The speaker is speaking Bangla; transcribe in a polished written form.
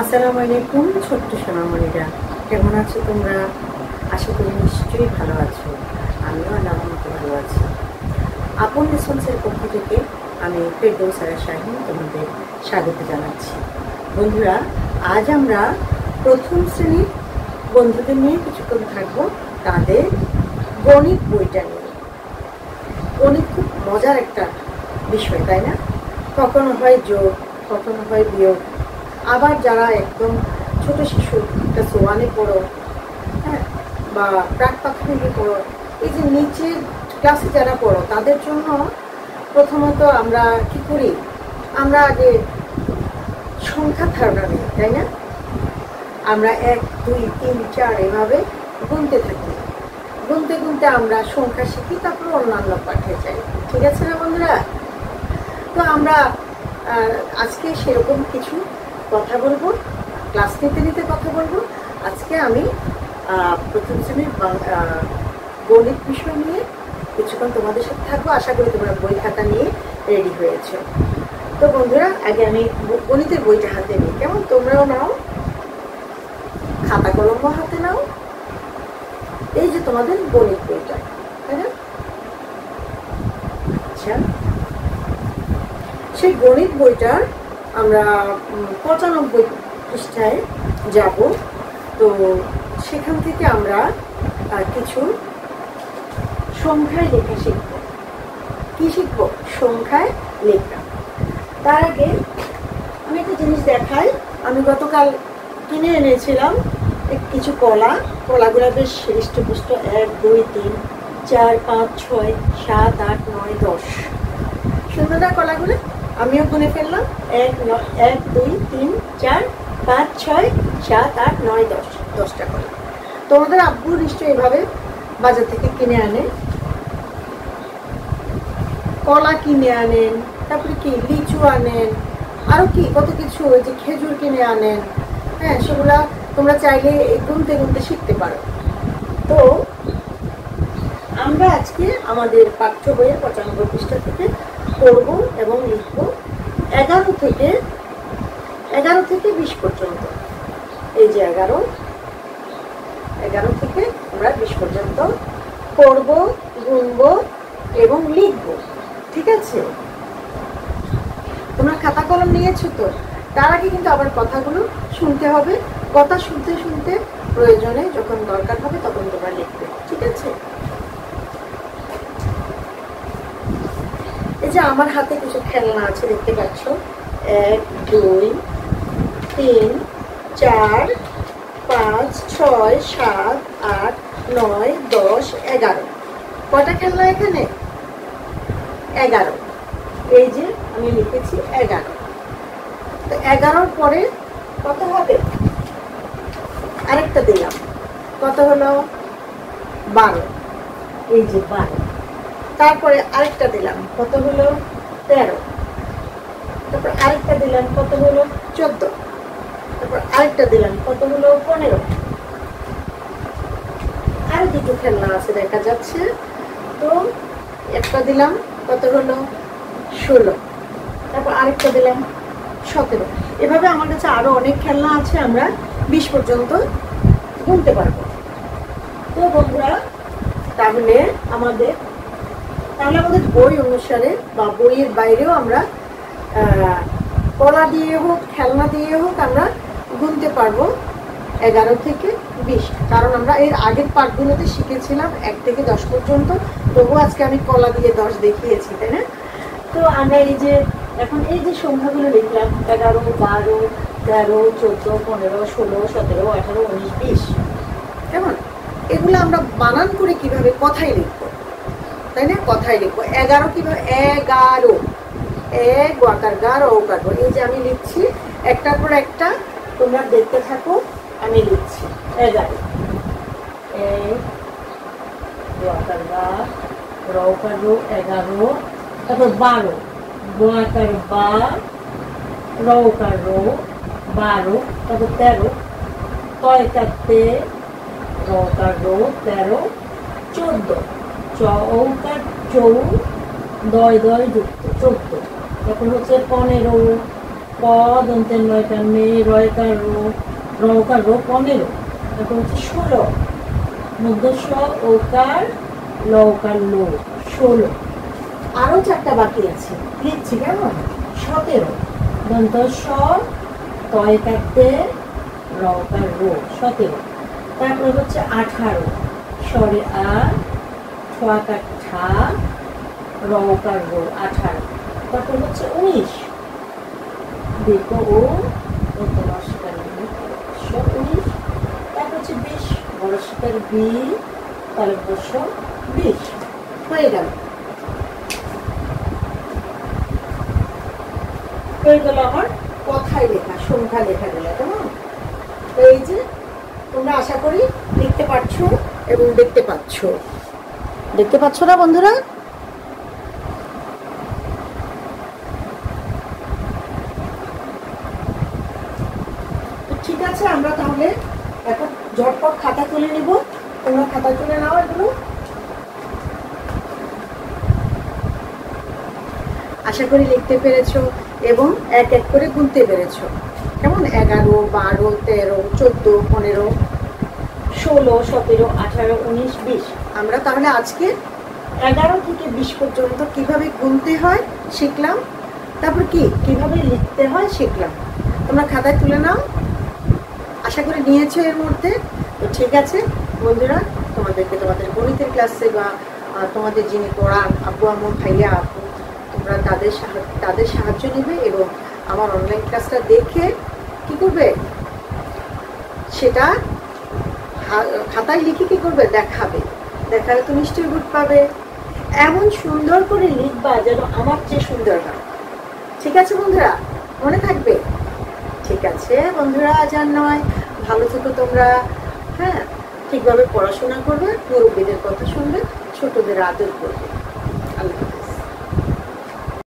আসসালামু আলাইকুম ছোট্ট সোনামণিরা, কেমন আছো তোমরা? আশা করি নিশ্চয়ই ভালো আছো। আমিও আল্লাহর মতো ভালো আছি। আপন লেসন্সের পক্ষ থেকে আমি ফেরদৌসারা শাহীন তোমাদের স্বাগত জানাচ্ছি। বন্ধুরা, আজ আমরা প্রথম শ্রেণীর বন্ধুদের নিয়ে কিছুক্ষণ থাকবো তাদের গণিত বইটা নিয়ে। গণিত খুব মজার একটা বিষয়, তাই না? কখনো হয় যোগ, কখনো হয় বিয়োগ। আবার যারা একদম ছোট শিশু, ক্লাস ওয়ানে পড়ো, হ্যাঁ, বা প্রাক প্রাথমিকে পড়ো, এই যে নিচের ক্লাসে যারা পড়ো তাদের জন্য প্রথমত আমরা কি করি, আমরা আগে সংখ্যা ধারণা নিই, তাই না? আমরা 1 2 3 4 এভাবে গুনতে থাকি। গুনতে গুনতে আমরা সংখ্যা শিখি, তারপর অন্যান্য পাঠে যাই। ঠিক আছে না বন্ধুরা? তো আমরা আজকে সেরকম কিছু কথা বলবো, ক্লাস নিতে নিতে কথা বলবো। আজকে আমি প্রথম শ্রেণীর গণিত বিষয় নিয়ে কিছুক্ষণ তোমাদের সাথে থাকবো। আশা করি তোমরা বই খাতা নিয়ে রেডি হয়েছো। তো বন্ধুরা, আগে আমি গণিতের বইটা হাতে নিই, কেমন? তোমরাও নাও, খাতা কলমও হাতে নাও। এই যে তোমাদের গণিত বইটা, তাই না? আচ্ছা, সেই গণিত বইটার আমরা 95 পৃষ্ঠায় যাব। তো সেখান থেকে আমরা কিছু সংখ্যায় লেখা শিখব। কি শিখব? সংখ্যায় লেখা। তার আগে আমি একটা জিনিস দেখাই। আমি গতকাল কিনে এনেছিলাম কিছু কলাগুলো বেশ হৃষ্টপুষ্ট। 1 2 3 4 5 6 7 8 9 10 সুন্দর না কলাগুলো? আমিও গুনে ফেললাম। 1 2 3 4 5 6 7 8 9 10 10টা কলা। তোমাদের আব্বু নিশ্চয়ই এভাবে বাজার থেকে কিনে আনে, কলা কিনে আনেন, তারপরে কি লিচু আনেন, আরো কি কত কিছু, ওই যে খেজুর কিনে আনেন। হ্যাঁ, সেগুলা তোমরা চাইলে গুনতে গুনতে শিখতে পারো। তো আমরা আজকে আমাদের পাঠ্য বইয়ের 95 পৃষ্ঠা থেকে পড়ব এবং লিখব 11 থেকে 20 পর্যন্ত। এই যে 11 থেকে আমরা 20 পর্যন্ত পড়ব, গুনব এবং লিখব। ঠিক আছে? তোমরা খাতা কলম নিয়েছো তো? তার আগে কিন্তু আবার কথাগুলো শুনতে হবে। কথা শুনতে শুনতে প্রয়োজনে যখন দরকার হবে তখন তোমরা লিখবে। ঠিক আছে? এই যে আমার হাতে কিছু খেলনা আছে, দেখতে পাচ্ছ। 1 2 3 4 5 6 7 8 9 10 11। কয়টা খেলনা এখানে? 11। এই যে আমি লিখেছি 11। তো 11 পরে কত হবে? আরেকটা দিলাম, কত হলো? 12। এই যে 12। তারপরে আরেকটা দিলাম, কত হলো? 13। তারপর আরেকটা দিলাম, কত হলো? 14। তারপর আরেকটা দিলাম, কত হলো? 15। আর দুটো খেলনা আছে দেখা যাচ্ছে। তো একটা দিলাম, কত হলো? 16। তারপর আরেকটা দিলাম, 17। এভাবে আমার কাছে আরো অনেক খেলনা আছে, আমরা 20 পর্যন্ত গুনতে পারবো। তো বন্ধুরা, তাহলে আমাদের বই অনুসারে বা বইয়ের বাইরেও আমরা কলা দিয়ে হোক, খেলনা দিয়ে হোক, আমরা গুনতে পারবো 11 থেকে 20। কারণ আমরা এর আগের পাঠগুলোতে শিখেছিলাম 1 থেকে 10 পর্যন্ত। তবুও আজকে আমি কলা দিয়ে 10 দেখিয়েছি, তাই না? তো আমরা এই যে এখন এই যে সংখ্যাগুলো লিখলাম, 11 12 13 14 15 16 17 18 19 20। কেমন? এগুলো আমরা বানান করে কিভাবে কথায় লিখবো, তাই না? কথায় লিখবো। 11 কিভাবে? 11 এক ওয়াকার গার ওকার। এই যে আমি লিখছি একটার পর একটা, তোমরা দেখতে থাকো। আমি লিখছি 11 এক ওয়াকার গার রৌকার রো 11। তারপর 12 ওয়াকার বা রৌকার রো 12। তারপর 13 কয়কাতে রৌকার রো 13। 14 চৌকার চৌ দয় দয় যুক্ত 14। তখন হচ্ছে 15 ক দন্তের নয়কার মে, রয়কার রো, রকার রো 15, তারপর হচ্ছে 16, মধ্যস্ব ওকার লকার লো 16। আরো 4টা বাকি আছে, লিখছি কেমন? 17, দন্তস্ব তয়কাতে রকার রো 17, তারপর হচ্ছে 18, স্বরে আ ঠোয়াকার ঠা রকার রো 18, তারপর হচ্ছে 19, দেখো ও নমস্কার 19, তারপর হচ্ছে 20, বড়স্কার বি তালব্য 20 হয়ে গেল। হয়ে গেল আমার কথায় লেখা, সংখ্যা লেখা গেল, কেমন? এই যে তোমরা আশা করি লিখতে পারছো এবং দেখতে পাচ্ছ না বন্ধুরা? ঠিক আছে, আমরা তাহলে এখন ঝটপট খাতা তুলে নিব। তোমরা খাতা তুলে নাও এগুলো। আশা করি লিখতে পেরেছো এবং এক এক করে গুনতে পেরেছো, কেমন? 11, 12, 13, 14, 15, 16, 17, 18, 19, 20। আমরা তাহলে আজকে 11 থেকে 20 পর্যন্ত কিভাবে গুনতে হয় শিখলাম, তারপর কিভাবে লিখতে হয় শিখলাম। তোমরা খাতায় তুলে নাও, আশা করি নিয়েছো এর মধ্যে। তো ঠিক আছে বন্ধুরা, তোমাদেরকে তোমাদের গণিতের ক্লাসে বা তোমাদের যিনি পড়ান আব্বু আম্মু ভাইয়া আপু, তোমরা তাদের সাহায্য নেবে এবং আমার অনলাইন ক্লাসটা দেখে কি করবে, সেটা খাতায় লিখে কি করবে, দেখাবে। দেখালে তো নিশ্চয়ই গুড পাবে। এমন সুন্দর করে লিখবা যেন আমার চেয়ে সুন্দর হয়। ঠিক আছে বন্ধুরা, মনে থাকবে? ঠিক আছে বন্ধুরা, আজ আর নয়, ভালো থেকো তোমরা। হ্যাঁ, ঠিকভাবে পড়াশোনা করবে, মুরব্বীদের কথা শুনবে, ছোটদের আদর করবে। আল্লাহ হাফেজ।